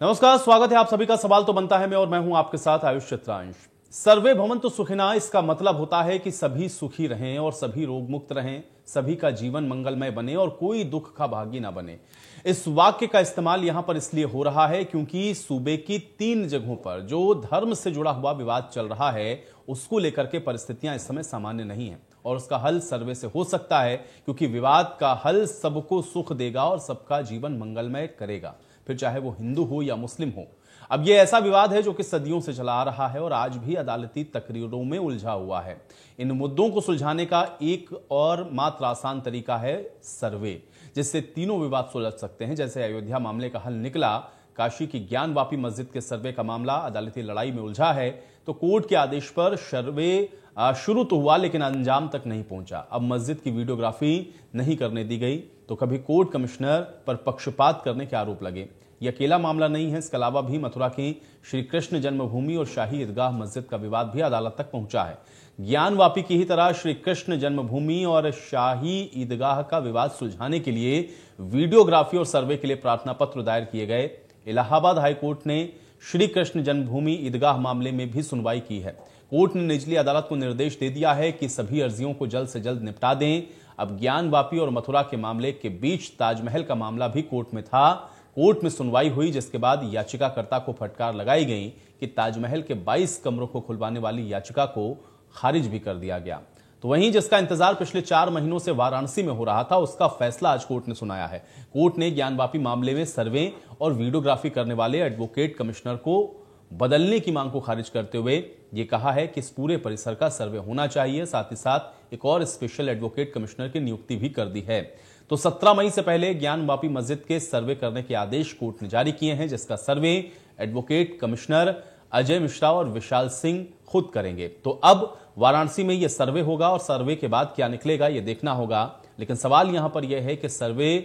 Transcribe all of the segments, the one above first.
नमस्कार, स्वागत है आप सभी का। सवाल तो बनता है मैं हूं आपके साथ आयुष चित्रांश। सर्वे भवन्तु सुखिनः, इसका मतलब होता है कि सभी सुखी रहें और सभी रोग मुक्त रहें, सभी का जीवन मंगलमय बने और कोई दुख का भागी ना बने। इस वाक्य का इस्तेमाल यहां पर इसलिए हो रहा है क्योंकि सूबे की 3 जगहों पर जो धर्म से जुड़ा हुआ विवाद चल रहा है उसको लेकर के परिस्थितियां इस समय सामान्य नहीं है और उसका हल सर्वे से हो सकता है, क्योंकि विवाद का हल सबको सुख देगा और सबका जीवन मंगलमय करेगा, फिर चाहे वो हिंदू हो या मुस्लिम हो। अब यह ऐसा विवाद है जो कि सदियों से चला आ रहा है और आज भी अदालती तकरीरों में उलझा हुआ है। इन मुद्दों को सुलझाने का एक और मात्र आसान तरीका है सर्वे, जिससे तीनों विवाद सुलझ सकते हैं। जैसे अयोध्या मामले का हल निकला, काशी की ज्ञानवापी मस्जिद के सर्वे का मामला अदालती लड़ाई में उलझा है, तो कोर्ट के आदेश पर सर्वे शुरू तो हुआ लेकिन अंजाम तक नहीं पहुंचा। अब मस्जिद की वीडियोग्राफी नहीं करने दी गई तो कभी कोर्ट कमिश्नर पर पक्षपात करने के आरोप लगे। यह अकेला मामला नहीं है, इसके अलावा भी मथुरा की श्री कृष्ण जन्मभूमि और शाही ईदगाह मस्जिद का विवाद भी अदालत तक पहुंचा है। ज्ञानवापी की ही तरह श्री कृष्ण जन्मभूमि और शाही ईदगाह का विवाद सुलझाने के लिए वीडियोग्राफी और सर्वे के लिए प्रार्थना पत्र दायर किए गए। इलाहाबाद हाईकोर्ट ने श्री कृष्ण जन्मभूमि ईदगाह मामले में भी सुनवाई की है। कोर्ट ने निचली अदालत को निर्देश दे दिया है कि सभी अर्जियों को जल्द से जल्द निपटा दें। अब ज्ञानवापी और मथुरा के मामले के बीच ताजमहल का मामला भी कोर्ट में था। कोर्ट में सुनवाई हुई, जिसके बाद याचिकाकर्ता को फटकार लगाई गई कि ताजमहल के 22 कमरों को खुलवाने वाली याचिका को खारिज भी कर दिया गया। तो वहीं जिसका इंतजार पिछले 4 महीनों से वाराणसी में हो रहा था, उसका फैसला आज कोर्ट ने सुनाया है। कोर्ट ने ज्ञानवापी मामले में सर्वे और वीडियोग्राफी करने वाले एडवोकेट कमिश्नर को बदलने की मांग को खारिज करते हुए यह कहा है कि इस पूरे परिसर का सर्वे होना चाहिए। साथ ही साथ एक और स्पेशल एडवोकेट कमिश्नर की नियुक्ति भी कर दी है। तो 17 मई से पहले ज्ञानवापी मस्जिद के सर्वे करने के आदेश कोर्ट ने जारी किए हैं, जिसका सर्वे एडवोकेट कमिश्नर अजय मिश्रा और विशाल सिंह खुद करेंगे। तो अब वाराणसी में यह सर्वे होगा और सर्वे के बाद क्या निकलेगा यह देखना होगा। लेकिन सवाल यहां पर यह है कि सर्वे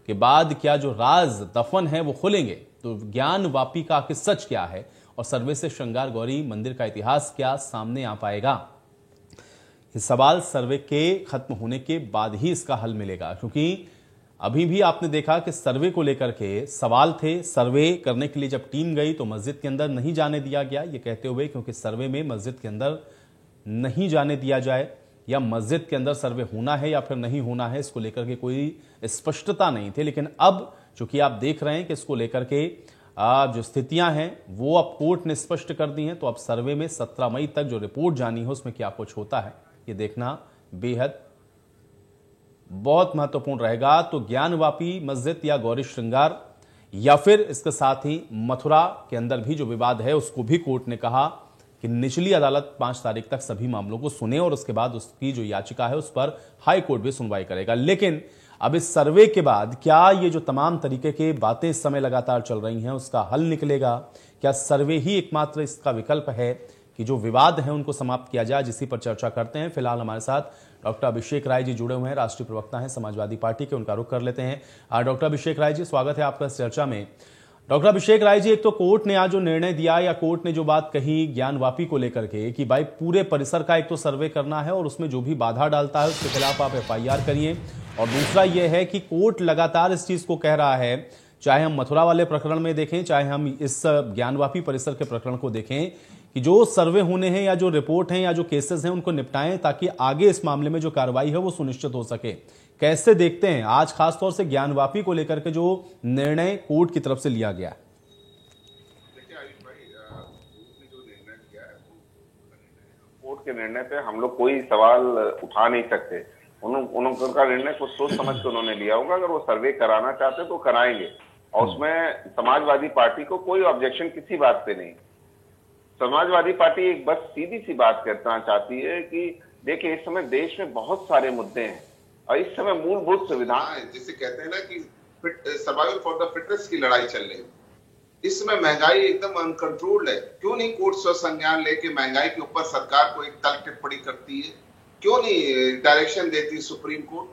के बाद क्या जो राज दफन है वो खुलेंगे, तो ज्ञानवापी का आखिर सच क्या है और सर्वे से श्रृंगार गौरी मंदिर का इतिहास क्या सामने आ पाएगा। ये सवाल सर्वे के खत्म होने के बाद ही इसका हल मिलेगा, क्योंकि अभी भी आपने देखा कि सर्वे को लेकर के सवाल थे। सर्वे करने के लिए जब टीम गई तो मस्जिद के अंदर नहीं जाने दिया गया, ये कहते हुए क्योंकि सर्वे में मस्जिद के अंदर नहीं जाने दिया जाए या मस्जिद के अंदर सर्वे होना है या फिर नहीं होना है, इसको लेकर के कोई स्पष्टता नहीं थी। लेकिन अब चूंकि आप देख रहे हैं कि इसको लेकर के जो स्थितियां हैं वो अब कोर्ट ने स्पष्ट कर दी हैं, तो अब सर्वे में 17 मई तक जो रिपोर्ट जानी है उसमें क्या कुछ होता है ये देखना बेहद बहुत महत्वपूर्ण रहेगा। तो ज्ञानवापी मस्जिद या गौरी श्रृंगार या फिर इसके साथ ही मथुरा के अंदर भी जो विवाद है उसको भी कोर्ट ने कहा कि निचली अदालत 5 तारीख तक सभी मामलों को सुने और उसके बाद उसकी जो याचिका है उस पर हाई कोर्ट भी सुनवाई करेगा। लेकिन अब इस सर्वे के बाद क्या ये जो तमाम तरीके की बातें इस समय लगातार चल रही हैं उसका हल निकलेगा? क्या सर्वे ही एकमात्र इसका विकल्प है कि जो विवाद हैं उनको समाप्त किया जाए? जिसी पर चर्चा करते हैं। फिलहाल हमारे साथ डॉक्टर अभिषेक राय जी जुड़े हुए हैं, राष्ट्रीय प्रवक्ता हैं समाजवादी पार्टी के, उनका रुख कर लेते हैं। डॉक्टर अभिषेक राय जी, स्वागत है आपका इस चर्चा में। डॉक्टर अभिषेक राय जी, एक तो कोर्ट ने आज जो निर्णय दिया या कोर्ट ने जो बात कही ज्ञानवापी को लेकर के कि भाई पूरे परिसर का एक तो सर्वे करना है और उसमें जो भी बाधा डालता है उसके खिलाफ आप FIR करिए, और दूसरा यह है कि कोर्ट लगातार इस चीज को कह रहा है, चाहे हम मथुरा वाले प्रकरण में देखें चाहे हम इस ज्ञानवापी परिसर के प्रकरण को देखें, कि जो सर्वे होने हैं या जो रिपोर्ट हैं या जो केसेस हैं उनको निपटाएं ताकि आगे इस मामले में जो कार्रवाई है वो सुनिश्चित हो सके। कैसे देखते हैं आज खासतौर से ज्ञानवापी को लेकर के जो निर्णय कोर्ट की तरफ से लिया गया? देखिए आयुष भाई, कोर्ट ने जो निर्णय किया है कोर्ट के निर्णय पे हम लोग कोई सवाल उठा नहीं सकते। उनका निर्णय कुछ सोच समझ के उन्होंने लिया होगा। अगर वो सर्वे कराना चाहते तो कराएंगे और उसमें समाजवादी पार्टी को कोई ऑब्जेक्शन किसी बात पे नहीं। समाजवादी पार्टी एक बस सीधी सी बात कहना चाहती है कि देखिए इस समय देश में बहुत सारे मुद्दे हैं और इस समय मूलभूत सुविधाएं, जिसे कहते हैं ना कि सर्वाइवल फॉर द फिटेस्ट की लड़ाई चल रही है। इस समय महंगाई एकदम अनकंट्रोल्ड है। क्यों नहीं कोर्ट संज्ञान लेके महंगाई के ऊपर सरकार को एक तल्ख टिप्पणी करती है? क्यों नहीं डायरेक्शन देती सुप्रीम कोर्ट?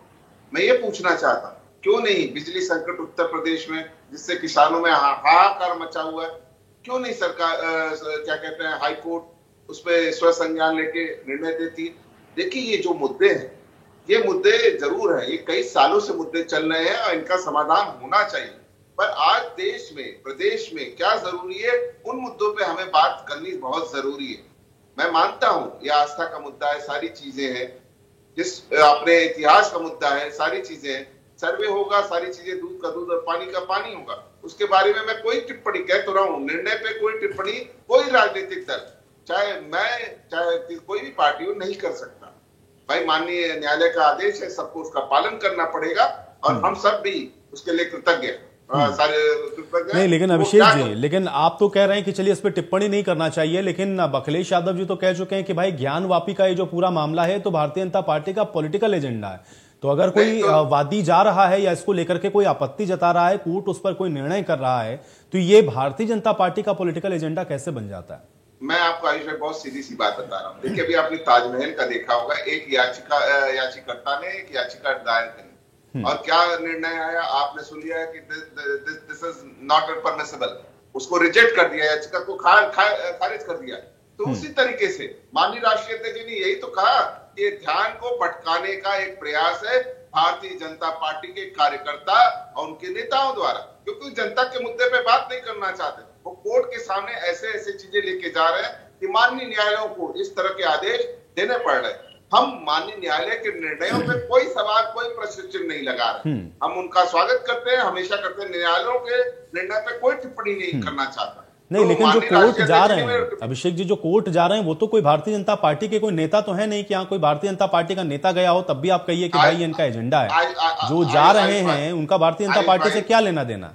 मैं ये पूछना चाहता हूं, क्यों नहीं बिजली संकट उत्तर प्रदेश में जिससे किसानों में हाहाकार मचा हुआ है, क्यों नहीं सरकार क्या कहते हैं हाई कोर्ट उस पर स्वसंज्ञान लेके निर्णय देती है? देखिए ये जो मुद्दे हैं ये मुद्दे जरूर है, ये कई सालों से मुद्दे चल रहे हैं और इनका समाधान होना चाहिए। पर आज देश में, प्रदेश में क्या जरूरी है, उन मुद्दों पे हमें बात करनी बहुत जरूरी है। मैं मानता हूं ये आस्था का मुद्दा है, सारी चीजें हैं, जिस अपने इतिहास का मुद्दा है, सारी चीजें हैं। सर्वे होगा, सारी चीजें, दूध का दूध और पानी का पानी होगा, उसके बारे में मैं कोई टिप्पणी कह तो रहा हूं। निर्णय पे कोई टिप्पणी कोई राजनीतिक दल, चाहे मैं चाहे कोई भी पार्टी हो, नहीं कर सकता। भाई माननीय न्यायालय का आदेश है, सबको उसका पालन करना पड़ेगा और हम सब भी उसके लिए कृतज्ञ सारे कृतज्ञ। नहीं, लेकिन अभिषेक जी, लेकिन आप तो कह रहे हैं कि चलिए इस पर टिप्पणी नहीं करना चाहिए, लेकिन अखिलेश यादव जी तो कह चुके हैं कि भाई ज्ञानवापी का ये जो पूरा मामला है तो भारतीय जनता पार्टी का पॉलिटिकल एजेंडा है। तो अगर कोई वादी जा रहा है या इसको लेकर के कोई आपत्ति जता रहा है, कोर्ट उस पर कोई निर्णय कर रहा है, तो ये भारतीय जनता पार्टी का पॉलिटिकल एजेंडा कैसे बन जाता है? मैं आपको आयुष भाई बहुत सीधी सी बात बता रहा हूँ। देखिए, अभी आपने ताजमहल का देखा होगा, एक याचिकर्ता ने एक याचिका दायर करी और क्या निर्णय आया आपने सुन लिया कि दिस इज नॉट परमिसिबल, उसको रिजेक्ट कर दिया, याचिका को खारिज कर दिया। तो उसी तरीके से माननीय राष्ट्रीय अध्यक्ष जी ने यही तो कहा कि ध्यान को भटकाने का एक प्रयास है भारतीय जनता पार्टी के कार्यकर्ता और उनके नेताओं द्वारा, क्योंकि जनता के मुद्दे पे बात नहीं करना चाहते। वो कोर्ट के सामने ऐसे ऐसे चीजें लेके जा रहे हैं कि माननीय न्यायालयों को इस तरह के आदेश देने पड़ रहे हैं। हम माननीय न्यायालय के निर्णयों पे कोई सवाल, कोई प्रश्न चिन्ह नहीं लगा रहे। हम उनका स्वागत करते हैं, हमेशा करते हैं। न्यायालयों के निर्णय पे कोई टिप्पणी नहीं करना चाहता। नहीं, तो लेकिन जो कोर्ट जा रहे हैं अभिषेक जी, जो कोर्ट जा रहे हैं वो तो कोई भारतीय जनता पार्टी के कोई नेता तो है नहीं कि यहाँ कोई भारतीय जनता पार्टी का नेता गया हो, तब भी आप कहिए कि भाई इनका एजेंडा है। जो जा रहे हैं उनका भारतीय जनता पार्टी से क्या लेना देना?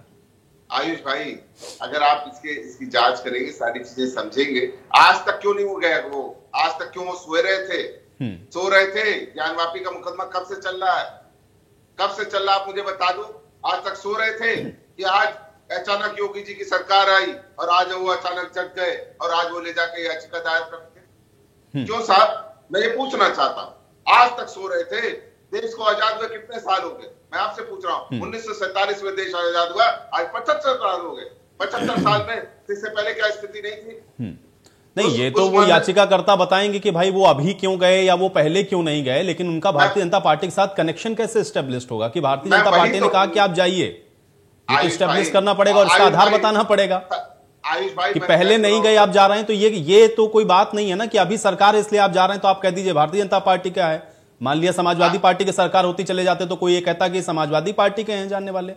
आयुष भाई, अगर आप इसकी जांच करेंगे, सारी चीजें समझेंगे, आज तक क्यों नहीं हो गया वो? आज तक क्यों वो सो रहे थे? ज्ञानवापी का मुकदमा कब से चल रहा है? कब से चल रहा, आप मुझे बता दो। आज तक सो रहे थे कि आज अचानक योगी जी की सरकार आई और आज वो अचानक जग गए और आज वो ले जाके याचिका दायर करते? क्यों साहब, मैं ये पूछना चाहता हूँ। आज तक सो रहे थे। देश को आजाद हुए कितने साल हो गए? मैं आपसे पूछ रहा हूँ। 1947 में देश आजाद हुआ, आज 75 साल हो गए। 75 साल में इससे पहले क्या स्थिति नहीं थी? नहीं, ये तो वो याचिकाकर्ता बताएंगे कि भाई वो अभी क्यों गए या वो पहले क्यों नहीं गए, लेकिन उनका भारतीय जनता पार्टी के साथ कनेक्शन कैसे एस्टेब्लिश होगा कि भारतीय जनता पार्टी ने कहा कि आप जाइए? ये तो एस्टेब्लिश करना पड़ेगा और इसका आधार बताना पड़ेगा कि पहले नहीं गए आप जा रहे हैं। तो ये तो कोई बात नहीं है ना कि अभी सरकार इसलिए आप जा रहे हैं तो आप कह दीजिए भारतीय जनता पार्टी का है। मान लिया समाजवादी पार्टी की सरकार होती चले जाते तो कोई ये कहता कि समाजवादी पार्टी के हैं जानने वाले।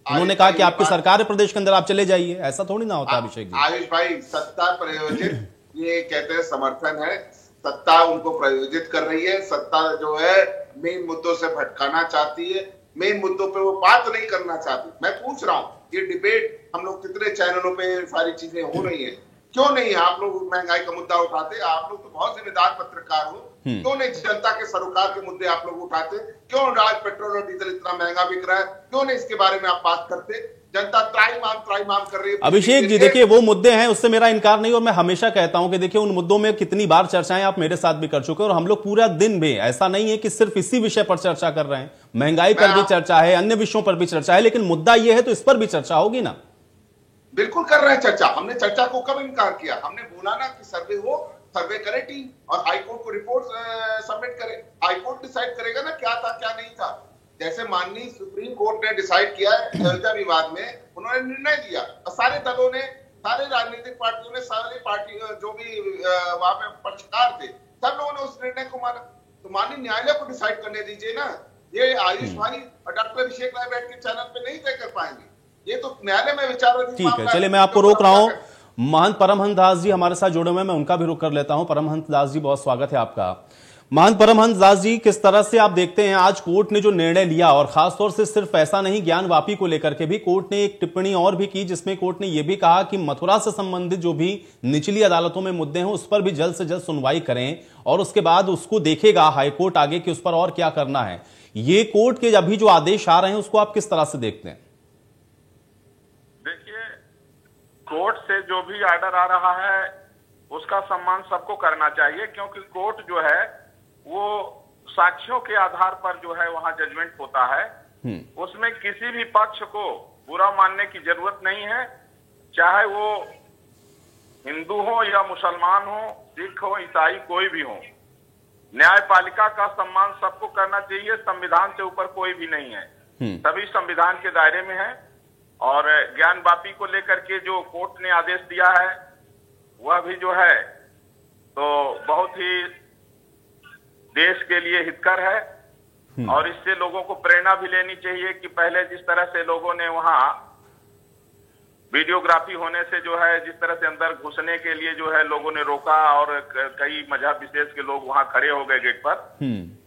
उन्होंने कहा कि आपकी सरकार है प्रदेश के अंदर, आप चले जाइए। ऐसा थोड़ी ना होता अभिषेक जी। आयुष भाई, सत्ता प्रायोजित ये कहते हैं समर्थन है, सत्ता उनको प्रायोजित कर रही है। सत्ता जो है मेन मुद्दों से भटकाना चाहती है, मेन मुद्दों पे वो बात नहीं करना चाहती। मैं पूछ रहा हूँ, ये डिबेट हम लोग कितने चैनलों पे सारी चीजें हो रही है, क्यों नहीं आप लोग महंगाई का मुद्दा उठाते? आप लोग तो बहुत जिम्मेदार पत्रकार हो, क्यों नहीं जनता के सरोकार के मुद्दे आप लोग उठाते? क्यों आज पेट्रोल और डीजल इतना महंगा बिक रहा है, क्यों नहीं इसके बारे में आप बात करते? जनता त्राहिमाम कर रही है। अभिषेक जी देखिए, वो मुद्दे हैं, उससे मेरा इनकार नहीं, और मैं हमेशा कहता हूं कि देखिए उन मुद्दों में कितनी बार चर्चाएं आप मेरे साथ भी कर चुके हैं और हम लोग पूरा दिन भी, ऐसा नहीं है कि सिर्फ इसी विषय पर चर्चा कर रहे हैं। महंगाई पर भी चर्चा है, अन्य विषयों पर भी चर्चा है, लेकिन मुद्दा यह है तो इस पर भी चर्चा होगी ना। बिल्कुल कर रहे हैं चर्चा। हमने चर्चा को कब इनकार किया? हमने बोला ना कि सर्वे हो, सर्वे करे टीम और हाईकोर्ट को रिपोर्ट सबमिट करे। हाईकोर्ट डिसाइड करेगा ना क्या था क्या नहीं था। जैसे माननीय सुप्रीम कोर्ट ने डिसाइड किया अयोध्या विवाद में, उन्होंने निर्णय दिया और सारे दलों ने, सारे राजनीतिक पार्टियों ने, सारी पार्टी जो भी वहां पे पक्षकार थे, सब लोगों ने उस निर्णय को माना। तो माननीय न्यायालय को डिसाइड करने दीजिए ना। ये आयुष भाई और डॉक्टर अभिषेक राय बैठ के चैनल पे नहीं तय कर पाएंगे, ये तो न्यायालय में विचार। ठीक है, चलिए मैं आपको रोक रहा हूं। महंत परमहंस दास जी हमारे साथ जुड़े हुए हैं, मैं उनका भी रुख कर लेता हूं। परमहंस दास जी, बहुत स्वागत है आपका। महंत परमहंस दास जी, किस तरह से आप देखते हैं आज कोर्ट ने जो निर्णय लिया, और खासतौर से सिर्फ ऐसा नहीं, ज्ञानवापी को लेकर के भी कोर्ट ने एक टिप्पणी और भी की, जिसमें कोर्ट ने यह भी कहा कि मथुरा से संबंधित जो भी निचली अदालतों में मुद्दे हैं उस पर भी जल्द से जल्द सुनवाई करें और उसके बाद उसको देखेगा हाईकोर्ट आगे कि उस पर और क्या करना है। ये कोर्ट के अभी जो आदेश आ रहे हैं उसको आप किस तरह से देखते हैं? देखिए, कोर्ट से जो भी ऑर्डर आ रहा है उसका सम्मान सबको करना चाहिए, क्योंकि कोर्ट जो है वो साक्ष्यों के आधार पर जो है वहां जजमेंट होता है। उसमें किसी भी पक्ष को बुरा मानने की जरूरत नहीं है, चाहे वो हिंदू हो या मुसलमान हो, सिख हो, ईसाई, कोई भी हो। न्यायपालिका का सम्मान सबको करना चाहिए। संविधान से ऊपर कोई भी नहीं है, सभी संविधान के दायरे में है और ज्ञान वापी को लेकर के जो कोर्ट ने आदेश दिया है वह भी जो है तो बहुत ही देश के लिए हितकर है। और इससे लोगों को प्रेरणा भी लेनी चाहिए कि पहले जिस तरह से लोगों ने वहां वीडियोग्राफी होने से जो है जिस तरह से अंदर घुसने के लिए जो है लोगों ने रोका और कई मजहब विशेष के लोग वहां खड़े हो गए गेट पर,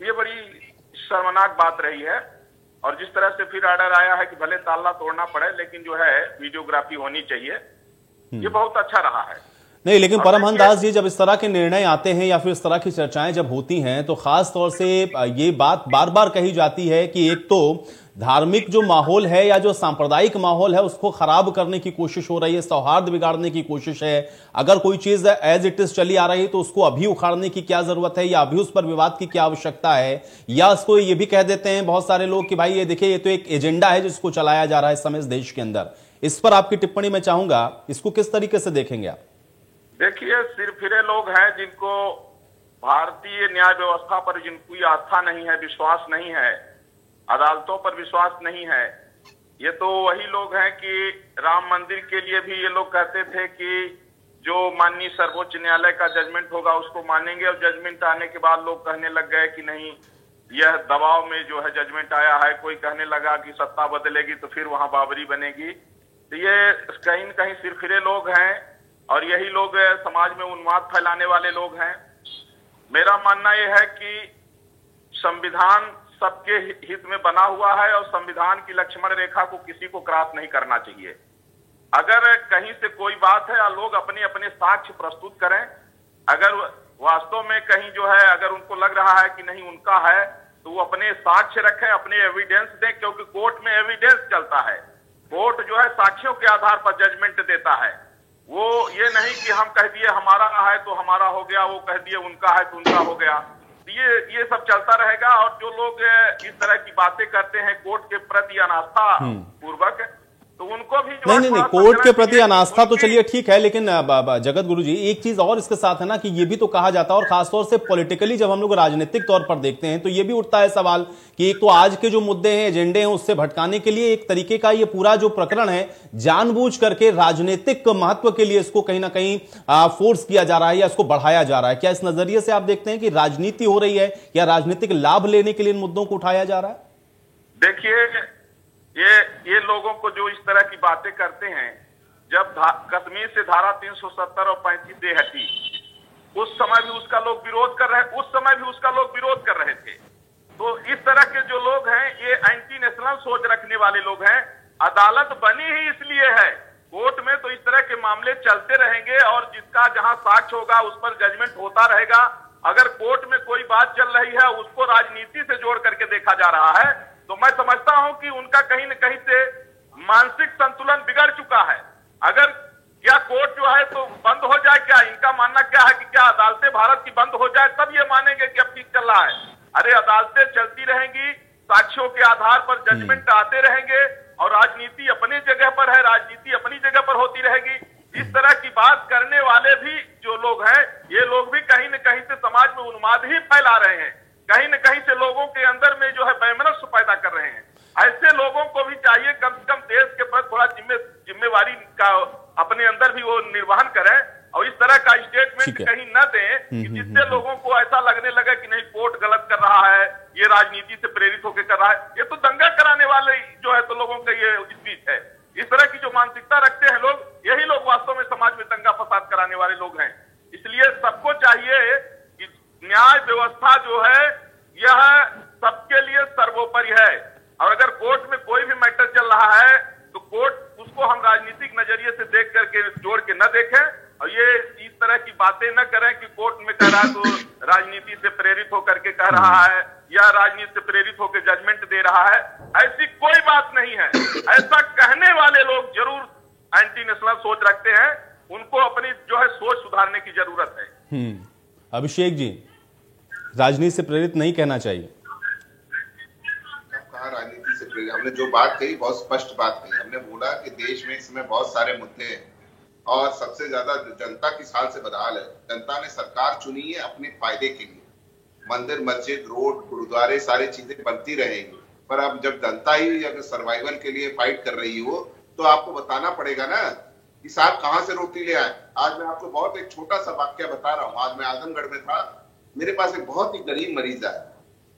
ये बड़ी शर्मनाक बात रही है। और जिस तरह से फिर ऑर्डर आया है कि भले ताला तोड़ना पड़े लेकिन जो है वीडियोग्राफी होनी चाहिए, ये बहुत अच्छा रहा है। नहीं, लेकिन परमहंस दास जी, जब इस तरह के निर्णय आते हैं या फिर इस तरह की चर्चाएं जब होती हैं तो खास तौर से ये बात बार बार कही जाती है कि एक तो धार्मिक जो माहौल है या जो सांप्रदायिक माहौल है उसको खराब करने की कोशिश हो रही है, सौहार्द बिगाड़ने की कोशिश है। अगर कोई चीज एज इट इज चली आ रही है तो उसको अभी उखाड़ने की क्या जरूरत है या अभी उस पर विवाद की क्या आवश्यकता है, या उसको ये भी कह देते हैं बहुत सारे लोग कि भाई ये देखिए ये तो एक एजेंडा है जिसको चलाया जा रहा है इस समय इस देश के अंदर। इस पर आपकी टिप्पणी मैं चाहूंगा, इसको किस तरीके से देखेंगे आप? देखिए, सिरफिरे लोग हैं जिनको भारतीय न्याय व्यवस्था पर जिनकी आस्था नहीं है, विश्वास नहीं है, अदालतों पर विश्वास नहीं है। ये तो वही लोग हैं कि राम मंदिर के लिए भी ये लोग कहते थे कि जो माननीय सर्वोच्च न्यायालय का जजमेंट होगा उसको मानेंगे, और जजमेंट आने के बाद लोग कहने लग गए कि नहीं, यह दबाव में जो है जजमेंट आया है। कोई कहने लगा कि सत्ता बदलेगी तो फिर वहां बाबरी बनेगी। तो ये कहीं न कहीं सिरफिरे लोग हैं और यही लोग समाज में उन्माद फैलाने वाले लोग हैं। मेरा मानना यह है कि संविधान सबके हित में बना हुआ है और संविधान की लक्ष्मण रेखा को किसी को क्रॉस नहीं करना चाहिए। अगर कहीं से कोई बात है, लोग अपने अपने साक्ष्य प्रस्तुत करें। अगर वास्तव में कहीं जो है अगर उनको लग रहा है कि नहीं उनका है तो वो अपने साक्ष्य रखें, अपने एविडेंस दें, क्योंकि कोर्ट में एविडेंस चलता है। कोर्ट जो है साक्ष्यों के आधार पर जजमेंट देता है। वो ये नहीं कि हम कह दिए हमारा है तो हमारा हो गया, वो कह दिए उनका है तो उनका हो गया। ये सब चलता रहेगा। और जो लोग इस तरह की बातें करते हैं कोर्ट के प्रति अनास्था पूर्वक, तो उनको भी जो नहीं, कोर्ट के प्रति अनास्था तो चलिए ठीक है, लेकिन जगत गुरु जी एक चीज और इसके साथ है ना कि ये भी तो कहा जाता है, और खासतौर से पॉलिटिकली जब हम लोग राजनीतिक तौर पर देखते हैं तो ये भी उठता है सवाल कि एक तो आज के जो मुद्दे हैं, एजेंडे हैं, उससे भटकाने के लिए एक तरीके का ये पूरा जो प्रकरण है जानबूझ करके राजनीतिक महत्व के लिए इसको कहीं ना कहीं फोर्स किया जा रहा है या इसको बढ़ाया जा रहा है। क्या इस नजरिए से आप देखते हैं कि राजनीति हो रही है या राजनीतिक लाभ लेने के लिए इन मुद्दों को उठाया जा रहा है? देखिए, ये लोगों को जो इस तरह की बातें करते हैं, जब कश्मीर से धारा 370 और 35 हटी उस समय भी उसका लोग विरोध कर रहे थे। तो इस तरह के जो लोग हैं ये एंटी नेशनल सोच रखने वाले लोग हैं। अदालत बनी ही इसलिए है, कोर्ट में तो इस तरह के मामले चलते रहेंगे और जिसका जहां साक्ष्य होगा उस पर जजमेंट होता रहेगा। अगर कोर्ट में कोई बात चल रही है उसको राजनीति से जोड़ करके देखा जा रहा है, तो मैं समझता हूं कि उनका कहीं न कहीं से मानसिक संतुलन बिगड़ चुका है। अगर क्या कोर्ट जो है तो बंद हो जाए, क्या इनका मानना क्या है कि क्या अदालतें भारत की बंद हो जाए तब ये मानेंगे कि अब ठीक चल रहा है? अरे अदालतें चलती रहेंगी, साक्ष्यों के आधार पर जजमेंट आते रहेंगे और राजनीति अपनी जगह पर है, राजनीति अपनी जगह पर होती रहेगी। इस तरह की बात करने वाले भी जो लोग हैं ये लोग भी कहीं न कहीं से समाज में उन्माद ही फैला रहे हैं, कहीं न कहीं से लोगों के अंदर में जो है वैमनस्य पैदा कर रहे हैं। ऐसे लोगों को भी चाहिए कम से कम देश के प्रति थोड़ा जिम्मेवारी का अपने अंदर भी वो निर्वहन करें और इस तरह का स्टेटमेंट कहीं न दें कि जिससे लोगों को ऐसा लगने लगे कि नहीं कोर्ट गलत कर रहा है, ये राजनीति से प्रेरित होकर कर रहा है। ये तो दंगा कराने वाले जो है तो लोगों का ये स्पीच है। इस तरह की जो मानसिकता रखते हैं लोग, यही लोग वास्तव में समाज में दंगा फसाद कराने वाले लोग हैं। इसलिए सबको चाहिए कि न्याय व्यवस्था जो है यह सबके लिए सर्वोपरि है। और अगर कोर्ट में कोई भी मैटर चल रहा है तो कोर्ट उसको हम राजनीतिक नजरिए से देख करके जोड़ के न देखें और ये इस तरह की बातें न करें कि कोर्ट में कह रहा है तो राजनीति से प्रेरित होकर के कह रहा है या राजनीति से प्रेरित होकर जजमेंट दे रहा है। ऐसी कोई बात नहीं है। ऐसा कहने वाले लोग जरूर एंटी नेशनल सोच रखते हैं, उनको अपनी जो है सोच सुधारने की जरूरत है। अभिषेक जी, राजनीति से प्रेरित नहीं कहना चाहिए। कहा राजनीति से प्रेरित, हमने जो बात कही बहुत स्पष्ट बात कही। हमने बोला कि देश में इस समय बहुत सारे मुद्दे हैं और सबसे ज्यादा जनता की साल से बदहाल है। जनता ने सरकार चुनी है अपने फायदे के लिए। मंदिर, मस्जिद, रोड, गुरुद्वारे सारी चीजें बनती रहेंगी, पर अब जब जनता ही अगर सर्वाइवल के लिए फाइट कर रही हो तो आपको बताना पड़ेगा ना कि साहब कहाँ से रोटी ले आए। आज मैं आपको बहुत एक छोटा सा वाक्य बता रहा हूँ। आज मैं आजमगढ़ में था, मेरे पास एक बहुत ही गरीब मरीज है,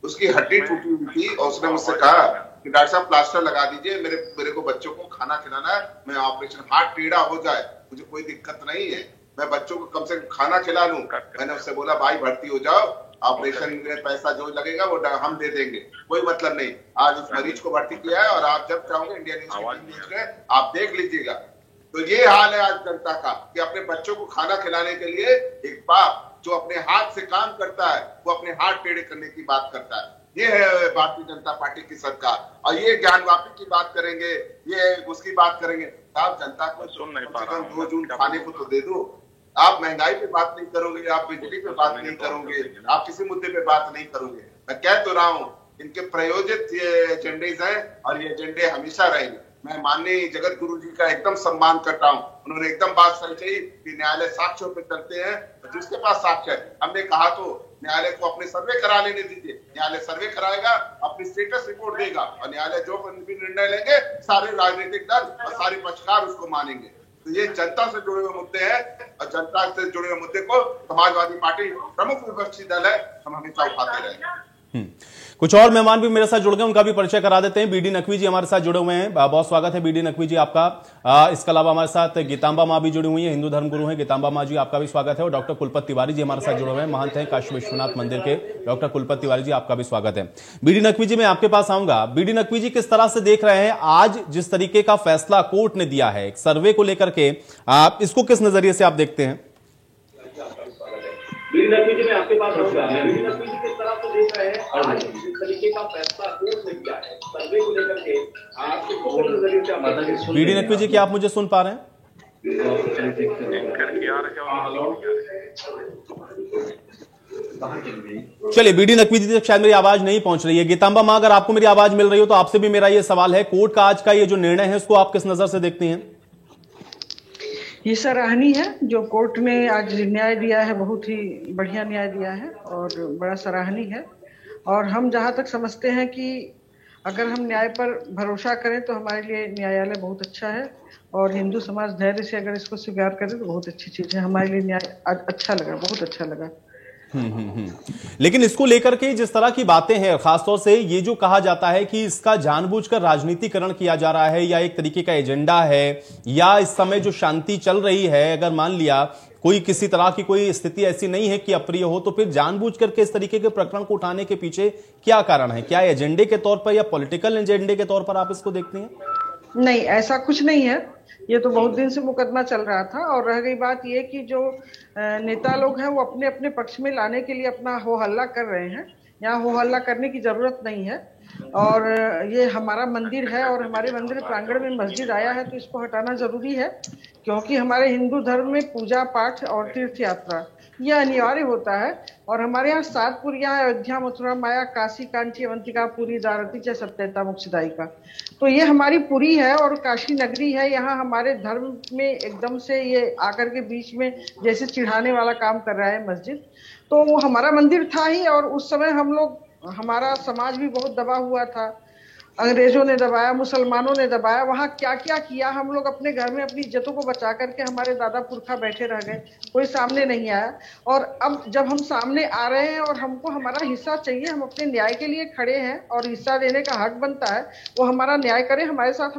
उसकी हड्डी टूटी हुई थी और उसने मुझसे कहा कि डॉक्टर साहब प्लास्टर लगा दीजिए, मेरे को बच्चों को खाना खिलाना है, मैं ऑपरेशन, हाथ टेढ़ा हो जाए मुझे कोई दिक्कत नहीं है, मैं बच्चों को कम से कम खाना खिला लूं। मैंने उससे बोला भाई भर्ती हो जाओ, ऑपरेशन में पैसा जो लगेगा वो हम दे देंगे, कोई मतलब नहीं। आज उस मरीज को भर्ती किया है और आप जब चाहोगे इंडिया न्यूज में आप देख लीजिएगा। तो ये हाल है आज जनता का कि अपने बच्चों को खाना खिलाने के लिए एक बाप जो अपने हाथ से काम करता है वो अपने हाथ टेढ़े करने की बात करता है। ये है भारतीय जनता पार्टी की सरकार। और ये ज्ञानवापी की बात करेंगे, ये उसकी बात करेंगे। आप जनता को कम से कम 2 जून खाने को तो दे दो। आप महंगाई पे बात नहीं करोगे, आप बिजली पे बात नहीं करोगे, आप किसी मुद्दे पे बात नहीं करोगे। मैं कह तो रहा हूँ इनके प्रायोजित ये एजेंडे हैं और ये एजेंडे हमेशा रहेंगे। मैं माननीय जगत गुरु जी का एकदम सम्मान करता हूँ, उन्होंने एकदम बात सही कही कि न्यायालय साक्ष्यों पे चलते हैं, जिसके पास साक्ष्य है। हमने कहा तो न्यायालय को अपने सर्वे करा लेने दीजिए, न्यायालय सर्वे कराएगा, अपनी स्टेटस रिपोर्ट देगा और न्यायालय जो भी निर्णय लेंगे सारे राजनीतिक दल और सारे पक्षकार उसको मानेंगे। तो ये जनता से जुड़े हुए मुद्दे हैं और जनता से जुड़े हुए मुद्दे को समाजवादी पार्टी प्रमुख विपक्षी दल है, हम हमेशा उठाते रहेंगे। कुछ और मेहमान भी मेरे साथ जुड़ गए, उनका भी परिचय करा देते हैं। बीडी नकवी जी हमारे साथ जुड़े हुए हैं, बहुत स्वागत है बीडी नकवी जी आपका। इसके अलावा हमारे साथ गीतांबा माँ भी जुड़ी हुई है, हिंदू धर्म गुरु हैं गीतांबा माँ जी, आपका भी स्वागत है। और डॉक्टर कुलपति तिवारी जी हमारे साथ जुड़े हुए हैं, महंत हैं काशी विश्वनाथ मंदिर के डॉक्टर कुलपति तिवारी जी, आपका भी स्वागत है। बीडी नकवी जी मैं आपके पास आऊंगा। बीडी नकवी जी किस तरह से देख रहे हैं आज जिस तरीके का फैसला कोर्ट ने दिया है एक सर्वे को लेकर के, आप इसको किस नजरिए से आप देखते हैं? बीडी नकवी जी मैं आपके पास आऊंगा। बीडी नकवी जी किस तरह से देख रहे हैं आज जिस तरीके का फैसला कोर्ट ने किया है सर्वे को लेकर के, आप इसको किस नजरिए से आप? बीडी नकवी जी क्या आप मुझे सुन पा रहे हैं? चलिए बीडी नकवी जी तक शायद मेरी आवाज नहीं पहुंच रही है। गीतांबा माँ अगर आपको मेरी आवाज मिल रही हो तो आपसे भी मेरा ये सवाल है, कोर्ट का आज का ये जो निर्णय है उसको आप किस नजर से देखती हैं? ये सराहनीय है जो कोर्ट ने आज न्याय दिया है, बहुत ही बढ़िया न्याय दिया है और बड़ा सराहनीय है। और हम जहाँ तक समझते हैं कि अगर हम न्याय पर भरोसा करें तो हमारे लिए न्यायालय बहुत अच्छा है और हिंदू समाज धैर्य से अगर इसको स्वीकार करे तो बहुत अच्छी चीज है। हमारे लिए न्याय आज अच्छा लगा, बहुत अच्छा लगा। लेकिन इसको लेकर के जिस तरह की बातें हैं, खासतौर से ये जो कहा जाता है कि इसका जानबूझकर राजनीतिकरण किया जा रहा है या एक तरीके का एजेंडा है, या इस समय जो शांति चल रही है अगर मान लिया कोई किसी तरह की कोई स्थिति ऐसी नहीं है कि अप्रिय हो, तो फिर जानबूझ करके इस तरीके के प्रकरण को उठाने के पीछे क्या कारण है? क्या एजेंडे के तौर पर या पॉलिटिकल एजेंडे के तौर पर आप इसको देखते हैं? नहीं, ऐसा कुछ नहीं है। ये तो बहुत दिन से मुकदमा चल रहा था। और रह गई बात ये कि जो नेता लोग हैं वो अपने अपने पक्ष में लाने के लिए अपना हो हल्ला कर रहे हैं। यहाँ हो हल्ला करने की जरूरत नहीं है। और ये हमारा मंदिर है और हमारे मंदिर प्रांगण में मस्जिद आया है तो इसको हटाना जरूरी है, क्योंकि हमारे हिंदू धर्म में पूजा पाठ और तीर्थ यात्रा यह अनिवार्य होता है। और हमारे यहाँ 7 पुरियां, अयोध्या, मथुरा, माया, काशी, कांची, अवंतिका, पुरी, दारती, चाहे सत्यता, मोक्षदायिका, तो ये हमारी पुरी है और काशी नगरी है। यहाँ हमारे धर्म में एकदम से ये आकर के बीच में जैसे चिढ़ाने वाला काम कर रहा है मस्जिद। तो वो हमारा मंदिर था ही और उस समय हम लोग, हमारा समाज भी बहुत दबा हुआ था, अंग्रेजों ने दबाया, मुसलमानों ने दबाया, वहाँ क्या क्या किया। हम लोग अपने घर में अपनी इज्जतों को बचा करके हमारे दादा पुरखा बैठे रह गए, कोई सामने नहीं आया। और अब जब हम सामने आ रहे हैं और हमको हमारा हिस्सा चाहिए, हम अपने न्याय के लिए खड़े हैं और हिस्सा देने का हक बनता है, वो हमारा न्याय करे, हमारे साथ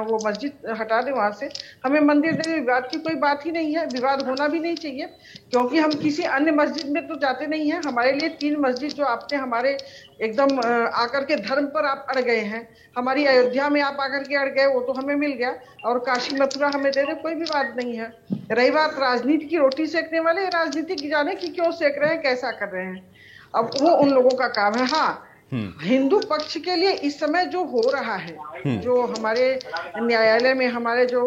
वो मस्जिद हटा दे वहाँ से, हमें मंदिर दे। विवाद की कोई बात ही नहीं है, विवाद होना भी नहीं चाहिए, क्योंकि हम किसी अन्य मस्जिद में तो जाते नहीं हैं। हमारे लिए 3 मस्जिद जो आपने हमारे एकदम आकर के धर्म पर आप अड़ गए हैं, हमारी अयोध्या में आप आकर के अड़ गए, वो तो हमें मिल गया, और काशी मथुरा हमें दे दे, कोई भी बात नहीं है। रही बात राजनीति की, रोटी सेकने वाले राजनीति की जाने की क्यों सेक रहे हैं, कैसा कर रहे हैं, अब वो उन लोगों का काम है। हाँ, हिंदू पक्ष के लिए इस समय जो हो रहा है, जो हमारे न्यायालय में हमारे जो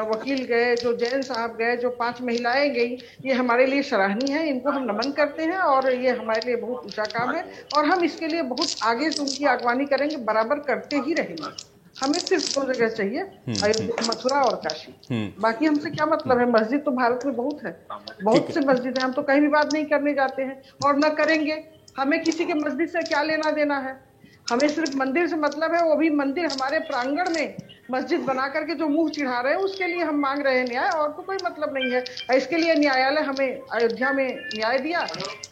वकील गए, जो जैन साहब गए, जो 5 महिलाएं गई, ये हमारे लिए सराहनीय है, इनको हम नमन करते हैं और ये हमारे लिए बहुत ऊंचा काम है और हम इसके लिए बहुत आगे से उनकी अगवानी करेंगे, बराबर करते ही रहेंगे। हमें सिर्फ 2 जगह चाहिए, अयोध्या, मथुरा और काशी। बाकी हमसे क्या मतलब है, मस्जिद तो भारत में बहुत है, बहुत से मस्जिद है, हम तो कहीं भी बात नहीं करने जाते हैं और न करेंगे। हमें किसी के मस्जिद से क्या लेना देना है, हमें सिर्फ मंदिर से मतलब है, वो भी मंदिर हमारे प्रांगण में मस्जिद बना करके जो मुंह चिढ़ा रहे हैं उसके लिए हम मांग रहे हैं न्याय, और तो कोई मतलब नहीं है। इसके लिए न्यायालय हमें अयोध्या में न्याय दिया,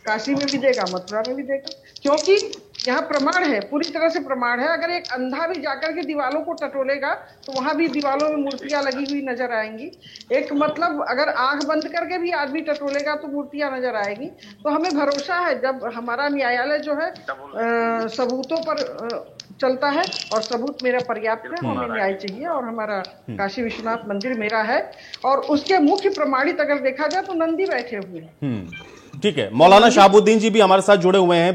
काशी में भी देगा, मथुरा में भी देगा, क्योंकि यहाँ प्रमाण है, पूरी तरह से प्रमाण है। अगर एक अंधा भी जाकर के दीवालों को टटोलेगा तो वहां भी दीवालों में मूर्तियां लगी हुई नजर आएंगी। एक मतलब अगर आंख बंद करके भी आदमी टटोलेगा तो मूर्तियां नजर आएगी। तो हमें भरोसा है जब हमारा न्यायालय जो है सबूतों पर चलता है, और सबूत मेरा पर्याप्त है, हमें न्याय चाहिए। और हमारा काशी विश्वनाथ मंदिर मेरा है, और उसके मुख्य प्रमाणित अगर देखा जाए तो नंदी बैठे हुए हैं। ठीक है, मौलाना शहाबुद्दीन जी भी हमारे साथ जुड़े हुए हैं,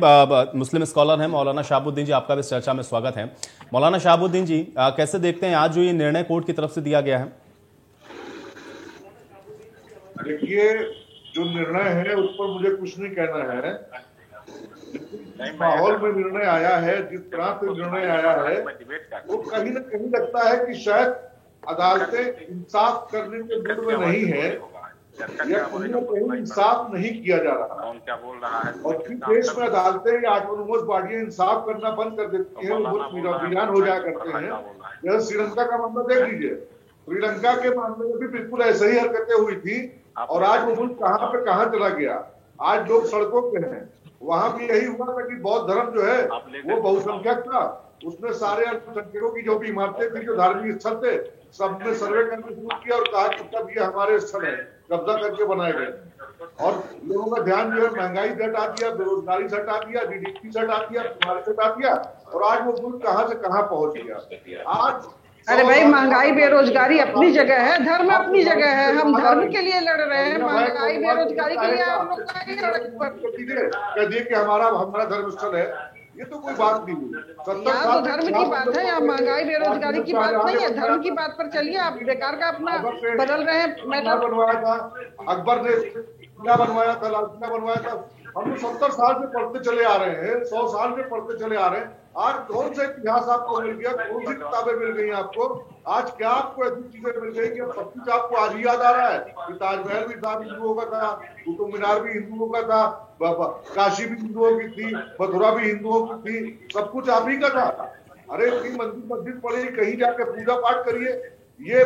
मुस्लिम स्कॉलर हैं। मौलाना शहाबुद्दीन जी, आपका भी इस चर्चा में स्वागत है। मौलाना शहाबुद्दीन जी, कैसे देखते हैं आज जो ये निर्णय कोर्ट की तरफ से दिया गया है? देखिए, जो निर्णय है उस पर मुझे कुछ नहीं कहना है। माहौल में निर्णय आया है, जिस तरह से निर्णय आया है, वो कहीं ना कहीं लगता है कि शायद अदालतें इंसाफ करने के मूड में नहीं है, या कहीं ना कहीं इंसाफ नहीं किया जा रहा है। और जिस देश में अदालतें या ऑटोनोमस बॉडियां इंसाफ करना बंद कर देती हैं, वो वीरान हो जाया करते हैं। जैसे श्रीलंका का मामला देख लीजिए, श्रीलंका के मामले में भी बिल्कुल ऐसे ही हरकतें हुई थी, और आज वो मुल्क कहाँ पे कहाँ चला गया। आज लोग सड़कों पे हैं। वहां भी यही हुआ था कि बौद्ध धर्म जो है वो बहुसंख्यक था, उसने सारे अल्पसंख्यकों की जो भी इमारतें थी, जो धार्मिक स्थल थे, सब ने सर्वे करना शुरू किया और कहा कि तब ये हमारे स्थल है, कब्जा करके बनाए गए। और लोगों का ध्यान जो है महंगाई से हटा दिया, बेरोजगारी से हटा दिया, जीडीपी से हटा दिया, बीमारी से हटा दिया, और आज वो मुल्क कहाँ से कहाँ पहुंच गया। आज अरे भाई, महंगाई बेरोजगारी अपनी जगह है, धर्म अपनी जगह है। हम धर्म के लिए लड़ रहे हैं, महंगाई बेरोजगारी के लिए हम लोग कह दिए कि हमारा धर्म स्थल है, ये तो कोई बात नहीं हुई। यहाँ तो धर्म की बात है, यहाँ महंगाई बेरोजगारी की बात नहीं है। धर्म की बात पर चलिए, आप बेकार का अपना बदल रहे हैं। मैंने बनवाया था, अकबर ने किला बनवाया था, लाल किला बनवाया था। हम लोग 70 साल से पढ़ते चले आ रहे हैं, 100 साल से पढ़ते चले आ रहे हैं। आज कौन सा इतिहास आपको मिल गया, कौन सी किताबें मिल गई आपको? आज क्या आपको ऐसी चीजें मिल गई कि सब कुछ आपको आज याद आ रहा है कि ताजमहल भी हिंदुओं का था, कुतुब मीनार भी हिंदुओं का था, काशी भी हिंदुओं की थी, मथुरा भी हिंदुओं की थी, सब कुछ आप ही का था। अरे इतनी मंदिर मस्जिद पड़े, कहीं जाके पूजा पाठ करिए। ये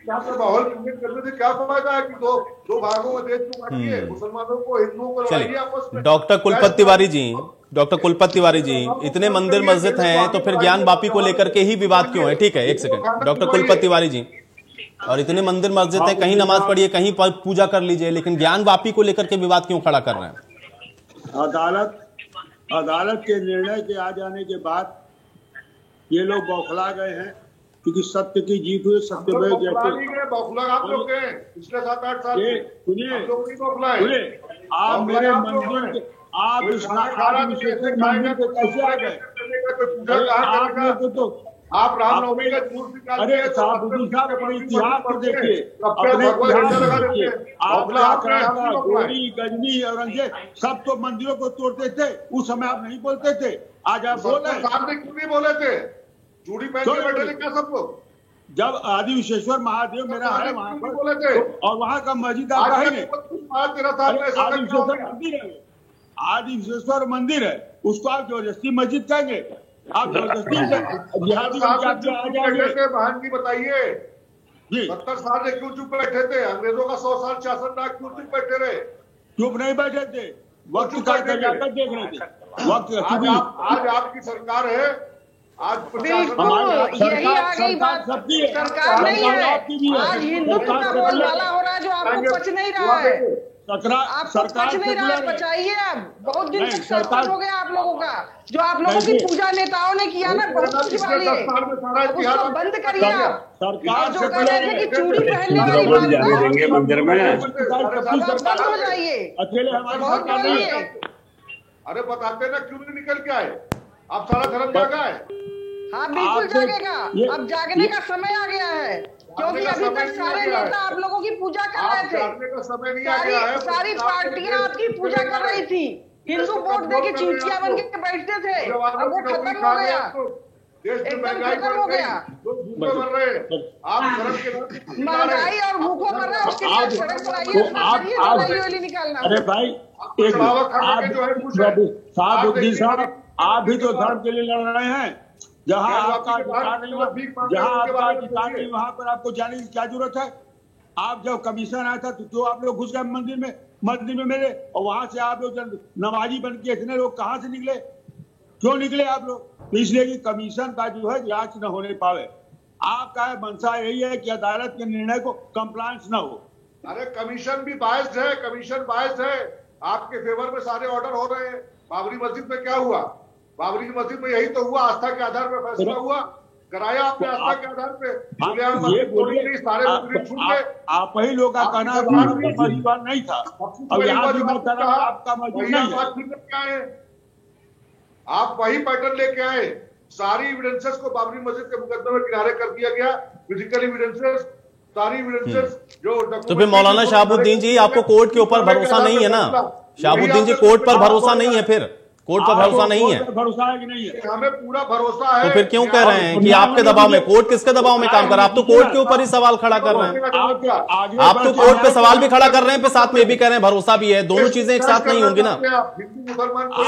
माहौल क्रिएट करने से क्या फायदा है कि दो भागों में देश को बांटिए, मुसलमानों को हिंदुओं को लड़ाइए आपस में। डॉक्टर कुलपति तिवारी जी, इतने मंदिर मस्जिद हैं तो फिर ज्ञान वापी को लेकर के ही विवाद क्यों है? ठीक है, एक सेकंड डॉक्टर कुलपति तिवारी जी, और इतने मंदिर मस्जिद हैं, कहीं नमाज पढ़िए, कहीं पूजा कर लीजिए, लेकिन ज्ञान वापी को लेकर के विवाद क्यों खड़ा कर रहे हैं? अदालत के निर्णय के आ जाने के बाद ये लोग बौखला गए हैं, क्योंकि सत्य की जीत हुई, सत्य पिछले 7-8 साल सुनिए, आप मेरे मंदिर, आप इस मंदिर को कैसे आ गए? आप रामनवमी का जूट निकाल, अरे साहब अपने इतिहास को देखिए, अपने इतिहास को देखिए। आप गोरी, गजनी, औरंगजेब सब तो मंदिरों को तोड़ते थे, उस समय आप नहीं बोलते थे। आज आप बोल रहे हैं, सामने क्यों नहीं बोले थे? चूड़ी पहन के बैठे थे क्या सब लोग? जब आदि विश्वेश्वर महादेव मेरा है वहां पर बोले थे, और वहां का मस्जिद आपका है नहीं। आदि विश्वेश्वर मंदिर है, उसको आप जबरदस्ती मस्जिद कहेंगे? आप जबरदस्ती बहन जी बताइए, 70 साल से क्यों चुप बैठे थे? अंग्रेजों का 100 साल शासन था, क्यों चुप बैठे रहे? चुप नहीं बैठे थे, वक्त जाकर देख रहे थे। वक्त आज आपकी सरकार है, आज यही आ गई बात। सरकार नहीं है, आज हिंदुत्व का बोलबाला हो रहा है, जो आपको पच नहीं रहा है। आपको पच नहीं रहा है, बचाइए। अब बहुत दिन तक सरकार हो गया आप लोगों का, जो आप लोगों की पूजा नेताओं ने किया ना, बहुत अच्छी वाली है, उसको बंद करिए आप। सरकार जो कह रहे थे कि चूड़ी पहनने वाली बात मंदिर में बंद हो जाइए, अकेले बहुत नहीं है। अरे बताते ना क्यों नहीं निकल के आए? अब सारा धर्म जागा है। हाँ बिल्कुल जागेगा, अब जागने का समय आ गया है, क्योंकि अभी तक सारे नेता आप लोगों की पूजा कर रहे थे, सारी पार्टियां आपकी पूजा कर रही थी, हिंदू वोट देके चूतिया बन के बैठते थे, अब वो खत्म हो गया, एकदम खत्म हो गया। महंगाई और भूखों मर रहे हैं, उसके लिए सड़क पर आइए, रैली निकालना। अरे भाई साहब, आप भी तो धर्म के लिए लड़ रहे हैं, जहां आपका अधिकार नहीं वहां पर आपको जाने की क्या जरूरत है? आप जब कमीशन आया था तो जो आप लोग घुस गए मंदिर में मेरे, और वहां से आप लोग नमाजी बन के इतने लोग कहां से निकले, क्यों निकले आप लोग? तो इसलिए कि कमीशन का जो है जांच न होने पावे। आपका मंशा यही है कि अदालत के निर्णय को कंप्लायंस न हो। अरे कमीशन भी बायस्ड है, कमीशन बायस्ड है। आपके फेवर में सारे ऑर्डर हो रहे हैं। बाबरी मस्जिद में क्या हुआ? बाबरी मस्जिद में यही तो हुआ, आस्था के आधार पर फैसला हुआ, कराया आपने आस्था के आधार पे। सारे आप ही लोग का कहना परिवार नहीं था, अब यहाँ भी मैं कह रहा हूं आपका मौजूद नहीं है। आप वही पैटर्न लेके आए, सारी एविडेंसेस को बाबरी मस्जिद के मुकदमे में किनारे कर दिया गया, फिजिकल एविडेंसेस, सारी एविडेंसेस जो। तो फिर मौलाना शहाबुद्दीन जी आपको कोर्ट के ऊपर भरोसा नहीं है ना? शहाबुद्दीन जी कोर्ट पर भरोसा नहीं है, फिर कोर्ट पर भरोसा नहीं है, भरोसा है कि नहीं है? हमें पूरा भरोसा है। तो फिर क्यों कह रहे हैं कि आपके दबाव में? कोर्ट किसके दबाव में काम कर रहा है? आप तो कोर्ट के ऊपर ही सवाल खड़ा कर रहे हैं। आप तो कोर्ट पे सवाल भी खड़ा कर रहे हैं, फिर साथ में भी कह रहे हैं भरोसा भी है। दोनों चीजें एक साथ नहीं होंगी ना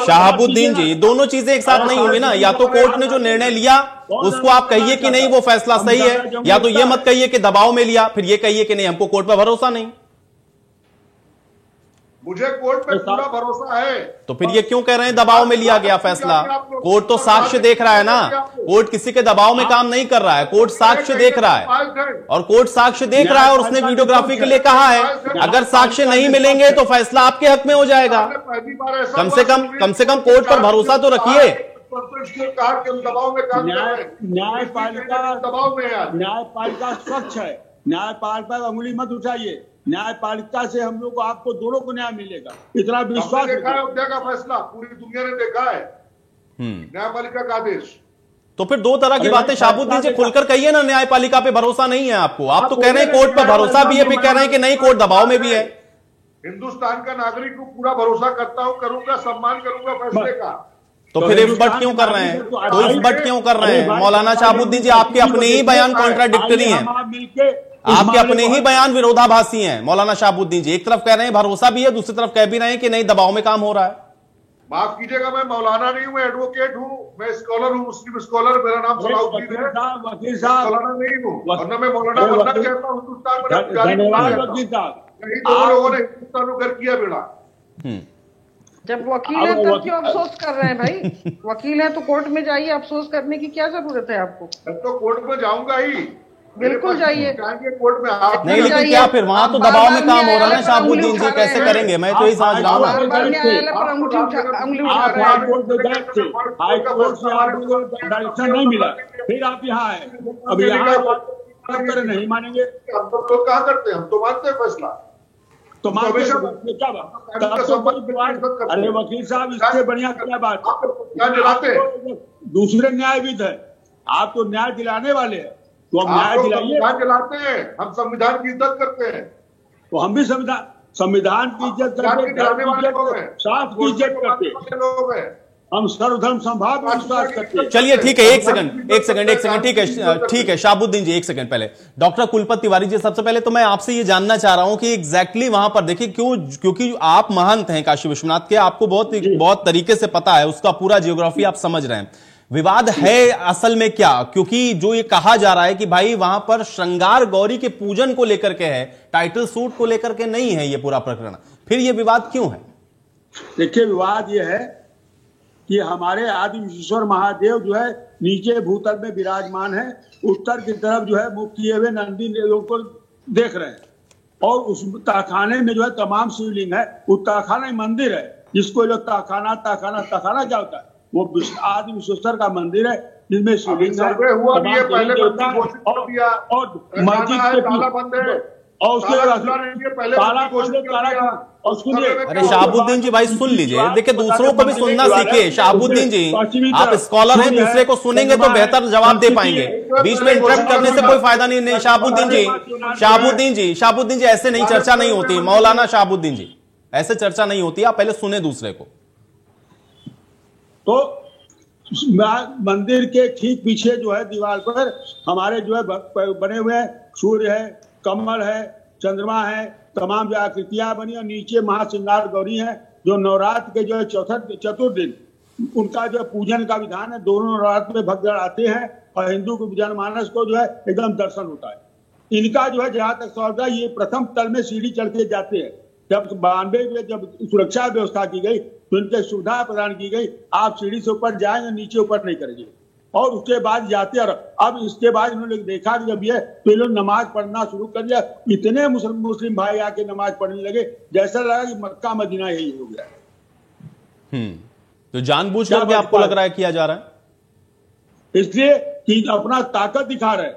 शहाबुद्दीन जी, दोनों चीजें एक साथ नहीं होंगी ना। या तो कोर्ट ने जो निर्णय लिया उसको आप कहिए कि नहीं वो फैसला सही है, या तो ये मत कहिए कि दबाव में लिया, फिर ये कहिए कि नहीं हमको कोर्ट पर भरोसा नहीं। मुझे कोर्ट पे पूरा भरोसा है। तो फिर ये क्यों कह रहे हैं दबाव में लिया गया फैसला? कोर्ट तो साक्ष्य देख रहा है ना, कोर्ट किसी के दबाव में काम नहीं कर रहा है, कोर्ट साक्ष्य देख रहा है। और कोर्ट साक्ष्य देख रहा है और उसने वीडियोग्राफी के लिए कहा है, अगर साक्ष्य नहीं मिलेंगे तो फैसला आपके हक में हो जाएगा। कम से कम कोर्ट पर भरोसा तो रखिए। न्यायपालिका स्वच्छ है, न्यायपालिका अंगुली मत उठाइए। न्यायपालिका से हम लोग को, आपको दोनों को न्याय मिलेगा, इतना विश्वास देखा है। अयोध्या का फैसला पूरी दुनिया ने देखा है, न्यायपालिका का आदेश। तो फिर दो तरह की बातें शहाबुद्दीन जी खुलकर कहिए ना। न्यायपालिका पे भरोसा नहीं है आपको, आप तो कह रहे हैं कोर्ट पर भरोसा भी है, फिर कह रहे हैं कि नहीं कोर्ट दबाव में भी है। हिंदुस्तान का नागरिक को पूरा भरोसा करता हूं, करूंगा, सम्मान करूंगा फैसले का। तो फिर इस बट क्यों कर रहे हैं? तो इस बट क्यों कर रहे हैं मौलाना शहाबुद्दीन जी? आपके अपने ही बयान कॉन्ट्राडिक्टरी हैं, आपके अपने ही बयान विरोधाभासी हैं मौलाना शहाबुद्दीन जी। एक तरफ कह रहे हैं भरोसा भी है, दूसरी तरफ कह भी रहे हैं कि नहीं दबाव में काम हो रहा है। माफ कीजिएगा, मैं मौलाना नहीं हूं, मैं एडवोकेट हूं, मैं स्कॉलर हूं, मुस्लिम स्कॉलर। मेरा नाम सलाउद्दीन है, मौलाना नहीं हूं, वरना मैं मौलाना बनना चाहता हूं। हिंदुस्तान में दो लोगों ने हिंदुस्तान को घर किया बेड़ा। जब वकील है तब क्यों अफसोस कर रहे हैं भाई? वकील है तो कोर्ट में जाइए, अफसोस करने की क्या जरूरत है आपको? तो कोर्ट में जाऊंगा ही, बिल्कुल जाइए कोर्ट में। आप नहीं, लेकिन क्या फिर वहां तो दबाव में काम हो रहा है ना शहाबुद्दीन जी, कैसे करेंगे? मैं तो यही समझ रहा हूँ ना। डायरेक्शन नहीं मिला, फिर आप यहाँ आए, अब यहाँ नहीं मानेंगे। हम तो लोग कहा करते हैं, हम तो मानते हैं फैसला, तो मानते क्या बात? अरे वकील साहब, इससे बढ़िया क्या बात? दूसरे न्यायविद है, आप तो न्याय दिलाने वाले हैं, तो हम न्याय दिलाइए। दिलाते हैं, हम संविधान की इज्जत करते हैं। तो हम भी संविधान की इज्जत करते, साथ की इज्जत करते, हम सर्वधर्म संभाव में विश्वास करते हैं। चलिए ठीक है, एक सेकंड, ठीक है शहाबुद्दीन जी, एक सेकंड पहले डॉक्टर कुलपति तिवारी जी, सबसे पहले तो मैं आपसे ये जानना चाह रहा हूं कि एग्जैक्टली वहां पर देखिए क्योंकि आप महंत हैं काशी विश्वनाथ के, आपको बहुत तरीके से पता है, उसका पूरा जियोग्राफी आप समझ रहे हैं। विवाद है असल में क्या? क्योंकि जो ये कहा जा रहा है कि भाई वहां पर श्रृंगार गौरी के पूजन को लेकर के है, टाइटल सूट को लेकर के नहीं है ये पूरा प्रकरण, फिर ये विवाद क्यों है? देखिए, विवाद ये है कि हमारे आदि विश्वेश्वर महादेव जो है नीचे भूतल में विराजमान है, उत्तर की तरफ जो है मुख किए हुए नंदी लोगों को देख रहे हैं, और उस तहखाने में जो है तमाम शिवलिंग है। उस तहखाना मंदिर है, जिसको लोग तहखाना क्या होता है? वो आदि विश्वेश्वर का मंदिर है, जिसमें शिवलिंग है, और मस्जिद के ताला बंद है, और उसके अरे शहाबुद्दीन जी भाई सुन लीजिए, देखिए दूसरों को भी सुनना सीखिए। शहाबुद्दीन जी आप स्कॉलर हैं, दूसरे को सुनेंगे तो बेहतर जवाब दे पाएंगे, बीच में इंटरप्ट करने से कोई फायदा नहीं। शहाबुद्दीन जी ऐसे नहीं चर्चा नहीं होती मौलाना शहाबुद्दीन जी, ऐसे चर्चा नहीं होती, आप पहले सुने दूसरे को। तो मंदिर के ठीक पीछे जो है दीवार पर हमारे जो है बने हुए सूर्य है, कमल है, चंद्रमा है, तमाम जो आकृतियां बनी, और नीचे महाश्रृंगार गौरी है, जो नवरात्र के जो है चतुर्थ दिन उनका जो पूजन का विधान है, दोनों रात में भक्तगण आते हैं और हिंदू को जनमानस को जो है एकदम दर्शन होता है। इनका जो है जहां तक सवाल है, ये प्रथम तल में सीढ़ी चढ़ के जाते हैं। जब 92 में जब सुरक्षा व्यवस्था की गई तो इनके सुविधा प्रदान की गई, आप सीढ़ी से ऊपर जाएंगे, नीचे ऊपर नहीं करेंगे, और उसके बाद जाते। और अब इसके बाद इन्होंने देखा कि जब ये तो ये लोग नमाज पढ़ना शुरू कर दिया, इतने मुस्लिम भाई आके नमाज पढ़ने लगे, जैसा लगा कि मक्का मदीना यही हो गया। तो जानबूझकर भी आपको लग रहा है किया जा रहा है, इसलिए कि अपना ताकत दिखा रहे।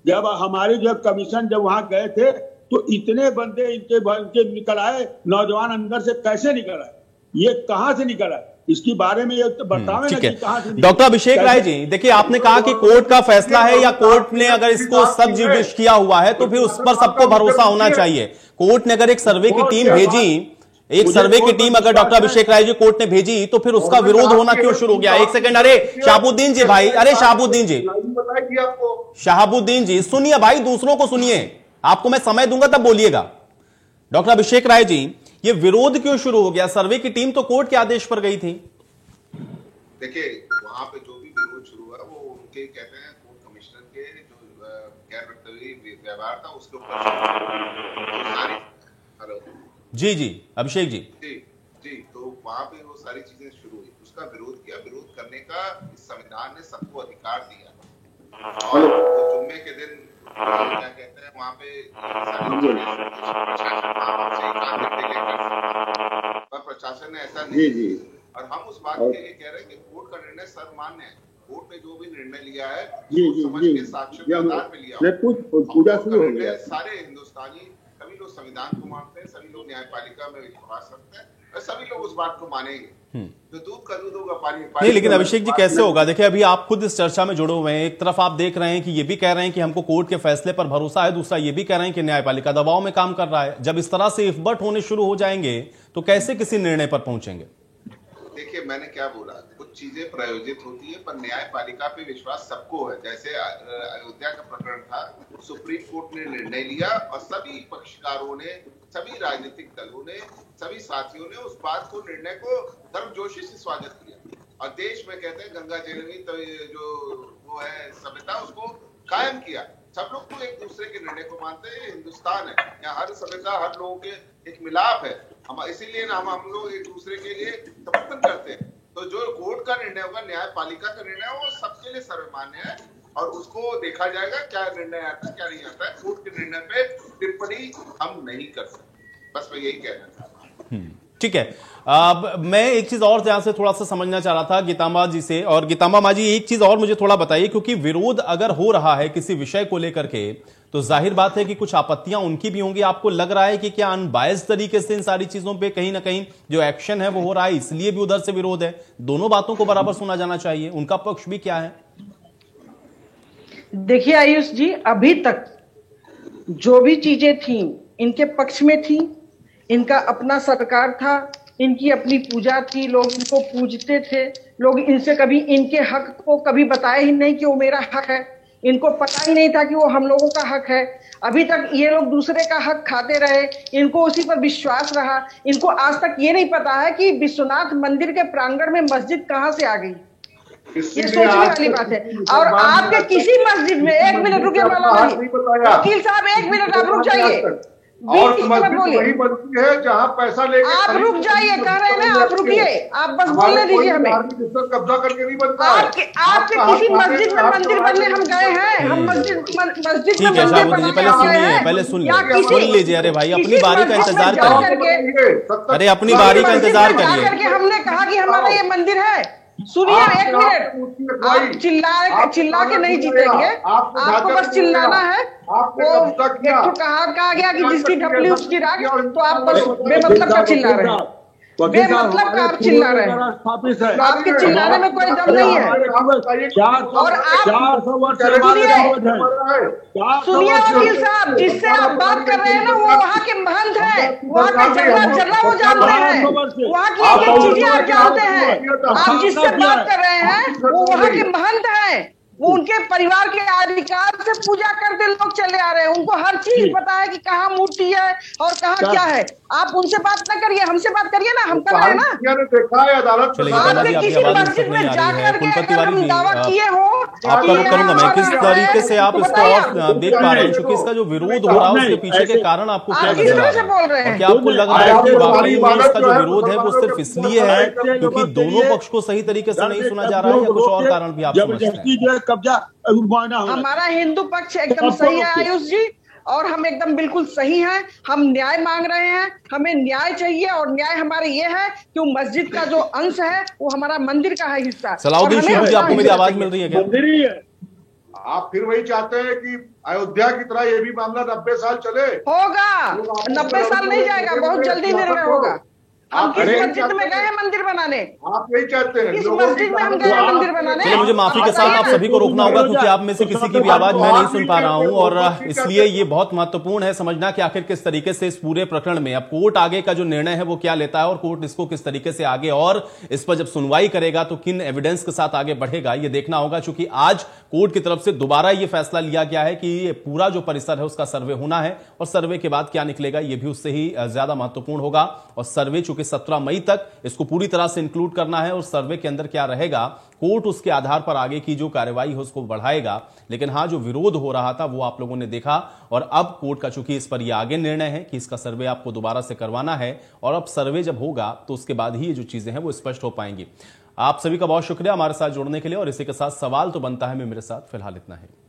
जब हमारे जब कमीशन जब वहां गए थे तो इतने बंदे इनके निकल आए, नौजवान अंदर से कैसे निकल आए, ये कहां से निकल आए, इसके बारे में ये बतावें ना कि कहां से। डॉक्टर अभिषेक राय जी, देखिए आपने कहा कि कोर्ट का फैसला है या कोर्ट ने अगर इसको सब जुडिश किया हुआ है तो फिर उस पर सबको भरोसा होना चाहिए। कोर्ट ने अगर एक सर्वे की टीम भेजी, एक सर्वे की टीम अगर डॉक्टर अभिषेक राय जी कोर्ट ने भेजी, तो फिर उसका विरोध होना क्यों शुरू हो गया? एक सेकंड, अरे शहाबुद्दीन जी भाई, अरे शहाबुद्दीन जी, शहाबुद्दीन जी सुनिए भाई, दूसरों को सुनिए, आपको मैं समय दूंगा तब बोलिएगा। डॉक्टर अभिषेक राय जी, ये विरोध क्यों शुरू हो गया? सर्वे की टीम तो कोर्ट के आदेश पर गई थी। देखिए, वहां पे जो भी विरोध शुरू हुआ वो उनके कहते हैं कोर्ट कमिश्नर के जो गैर वक्तव्य व्यवहार था उसके ऊपर। हेलो जी अभिषेक जी जी, तो वहां पे वो सारी चीजें शुरू हुई, उसका विरोध किया। विरोध करने का इस संविधान ने सबको अधिकार दिया, और जुम्मे के दिन क्या कहते हैं वहां पे प्रशासन ने ऐसा नहीं, और हम उस बात के लिए कह रहे हैं कि कोर्ट का निर्णय सर्वमान्य है। कोर्ट ने जो भी निर्णय लिया है समझ के साक्ष्य के आधार पे लिया। सारे हिंदुस्तानी सभी लोग संविधान को मानते हैं, सभी लोग न्यायपालिका में विश्वास रखते हैं, और सभी लोग उस बात को मानेंगे। जो दूध का दूध होगा, पानी नहीं। लेकिन अभिषेक जी कैसे होगा? देखिए अभी आप खुद इस चर्चा में जुड़े हुए हैं, एक तरफ आप देख रहे हैं कि ये भी कह रहे हैं कि हमको कोर्ट के फैसले पर भरोसा है, दूसरा ये भी कह रहे हैं कि न्यायपालिका दबाव में काम कर रहा है। जब इस तरह से इफबट होने शुरू हो जाएंगे तो कैसे किसी निर्णय पर पहुंचेंगे? देखिए, मैंने क्या बोला, कुछ चीजें प्रायोजित होती है पर न्यायपालिका पे विश्वास सबको है। जैसे अयोध्या का प्रकरण था, सुप्रीम कोर्ट ने निर्णय लिया और सभी पक्षकारों ने, सभी राजनीतिक दलों ने, सभी साथियों ने उस बात को, निर्णय को गर्मजोशी से स्वागत किया। और देश में कहते हैं गंगा जमुनी तो जो वो है सभ्यता, उसको कायम किया। सब लोग तो एक दूसरे के निर्णय को मानते हैं। हिंदुस्तान है, यहाँ हर सभ्यता, हर लोगों के एक मिलाप है। हम इसीलिए ना हम लोग एक दूसरे के लिए समर्थन करते हैं। तो जो कोर्ट का निर्णय होगा, न्यायपालिका का निर्णय वो सबके लिए सर्वमान्य है, और उसको देखा जाएगा क्या निर्णय आता है क्या नहीं आता है। कोर्ट के निर्णय पे टिप्पणी हम नहीं कर सकते, बस मैं यही कहना चाहता हूँ। ठीक है। मैं एक चीज और ध्यान से थोड़ा सा समझना चाह रहा था गीतांबा जी से, और गीतांबा माँ जी एक चीज और मुझे थोड़ा बताइए, क्योंकि विरोध अगर हो रहा है किसी विषय को लेकर के तो जाहिर बात है कि कुछ आपत्तियां उनकी भी होंगी। आपको लग रहा है कि क्या अनबायस्ड तरीके से इन सारी चीजों पे कहीं ना कहीं जो एक्शन है वो हो रहा है, इसलिए भी उधर से विरोध है? दोनों बातों को बराबर सुना जाना चाहिए, उनका पक्ष भी क्या है? देखिए आयुष जी, अभी तक जो भी चीजें थी इनके पक्ष में थी। इनका अपना सरकार था, इनकी अपनी पूजा थी, लोग इनको पूजते थे, लोग इनसे कभी इनके हक को कभी बताए ही नहीं कि वो मेरा हक है। इनको पता ही नहीं था कि वो हम लोगों का हक है। अभी तक ये लोग दूसरे का हक खाते रहे, इनको उसी पर विश्वास रहा। इनको आज तक ये नहीं पता है कि विश्वनाथ मंदिर के प्रांगण में मस्जिद कहां से आ गई। ये सोचने वाली बात है। और आपके किसी मस्जिद में, एक मिनट रुकिए वकील साहब, एक मिनट आप रुक जाइए, और मस्जिद वही बनती है जहाँ पैसा लेके। आप रुक जाइए, कह रहे हैं ना, आप रुकिए, आप बस बोलने दीजिए हमें। कब्जा करके नहीं बनता है। आपके किसी मस्जिद में मंदिर बनने हम गए हैं? हम मस्जिद में ठीक है शाहबुद्दीन जी, पहले सुन लीजिए। अरे भाई अपनी बारी का इंतजार करिए, अरे अपनी बारी का इंतजार करिए। हमने कहा कि हमारा ये मंदिर है। सुनिए एक मिनट, आप चिल्ला के नहीं जीतेंगे, आपको बस चिल्लाना है। वो एक कहा गया कि जिसकी ढपली उसकी राख, तो आप बस बेमतलब का चिल्ला रहे हैं, बेमतलब का आप चिल्ला रहे हैं। आपके चिल्लाने में कोई दम नहीं है। और आप सुनिए वकील साहब, जिससे आप बात कर रहे हैं ना, वो वहाँ के महंत है, वहाँ का जर्रा वो जानते हैं, वहाँ की एक चीजें आप जानते हैं। आप जिससे बात कर रहे हैं वो वहाँ के महंत हैं, वो उनके परिवार के अधिकार से पूजा करते लोग चले आ रहे हैं। उनको हर चीज पता है कि कहाँ मूर्ति है और कहाँ क्या है। आप उनसे बात ना करिए, हमसे बात करिए ना, हम कर रहे हैं ना। देखा है अदालत आपने किसी मस्जिद में जाकर के अगर हम दावा किए हो, आपका रुख करूंगा मैं, किस तरीके से आप इसको और देख पा रहे हैं, क्योंकि इसका जो विरोध हो रहा है उसके पीछे के कारण आपको क्या नजर आ रहा है? क्या आपको लग रहा है कि वाकई में इसका जो विरोध है वो सिर्फ इसलिए है क्योंकि दोनों पक्ष को सही तरीके से नहीं सुना जा रहा है, या कुछ और कारण भी आप समझते हैं? कब्जा हमारा हिंदू पक्ष एकदम सही है आयुष जी, और हम एकदम बिल्कुल सही हैं। हम न्याय मांग रहे हैं, हमें न्याय चाहिए, और न्याय हमारे ये है कि मस्जिद का जो अंश है वो हमारा मंदिर का है हिस्सा। सलाउद्दीन शिबू जी, आपको मेरी आवाज मिल रही है क्या? मंदिर ही है। आप फिर वही चाहते हैं कि अयोध्या की तरह ये भी मामला 90 साल चले? होगा, 90 साल नहीं जाएगा, बहुत जल्दी निर्णय होगा। हम किस मस्जिद में गए हैं मंदिर बनाने? आप यही चाहते हैं? किस मस्जिद में हम गए हैं मंदिर बनाने? चलिए, मुझे माफी के साथ आप सभी को रोकना होगा क्योंकि आप में से किसी की भी आवाज मैं नहीं सुन पा रहा हूं, और इसलिए ये बहुत महत्वपूर्ण है समझना कि आखिर किस तरीके से इस पूरे प्रकरण में अब कोर्ट आगे का जो निर्णय है वो क्या लेता है, और कोर्ट इसको किस तरीके से आगे, और इस पर जब सुनवाई करेगा तो किन एविडेंस के साथ आगे बढ़ेगा, ये देखना होगा। चूंकि आज कोर्ट की तरफ से दोबारा ये फैसला लिया गया है कि ये पूरा जो परिसर है उसका सर्वे होना है, और सर्वे के बाद क्या निकलेगा ये भी उससे ही ज्यादा महत्वपूर्ण होगा। और सर्वे चूंकि 17 मई तक इसको पूरी तरह से इंक्लूड करना है, और सर्वे के अंदर क्या रहेगा कोर्ट उसके आधार पर आगे की जो कार्रवाई है उसको बढ़ाएगा। लेकिन हाँ, जो विरोध हो रहा था वो आप लोगों ने देखा, और अब कोर्ट का चूंकि इस पर यह आगे निर्णय है कि इसका सर्वे आपको दोबारा से करवाना है, और अब सर्वे जब होगा तो उसके बाद ही ये जो चीजें हैं वो स्पष्ट हो पाएंगी। आप सभी का बहुत शुक्रिया हमारे साथ जुड़ने के लिए, और इसी के साथ सवाल तो बनता है में मेरे साथ फिलहाल इतना है।